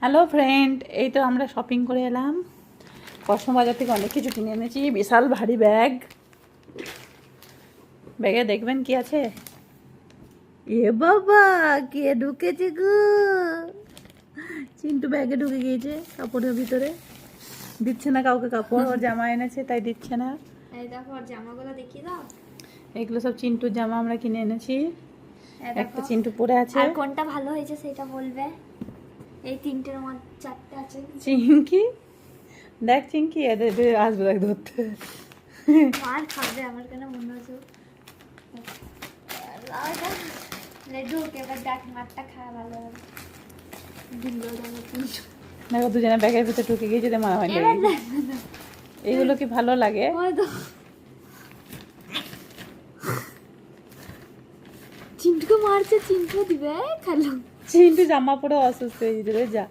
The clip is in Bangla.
হ্যালো ফ্রেন্ড, এই তো আমরা শপিং করে এলাম। কসমো বাজার থেকে অনেক কিছু কিনে এনেছি। বিশাল ভারী ব্যাগ। ব্যাগে দেখবেন কি আছে। এ বাবা, কে ঢুকেছে গো? চিন্টু ব্যাগে ঢুকে গিয়েছে কাপড়ের ভিতরে। দিচ্ছে না কাউকে কাপড়। ওর জামা এনেছে তাই দিচ্ছে না। এই দেখো ওর জামাগুলো দেখিয়ে দাও। এগুলো সব চিন্টুর জামা আমরা কিনে এনেছি। এই একটা দেখো। চিন্টু পরে আছে। আর কোনটা ভালো হয়েছে সেটা বলবে। এই তিনটের মধ্যে চারটে আছে। চিঙ্কি, দেখ চিঙ্কি এদের আসবে দেখ ধরতে। মার খাবে আমার কেন মনে হচ্ছে। ঢুক এবার দেখ মারটা খাওয়া ভালো হবে। দেখো দুজনে ব্যাগের ভিতরে ঢুকে গিয়ে যদি মারামারি লেগে গেছে। এগুলো কি ভালো লাগে? চিন্টুকে মারছে, চিন্টু দিবে খেলো। চিন্টু জামা পরে অসুস্থ হয়ে যেতে যা।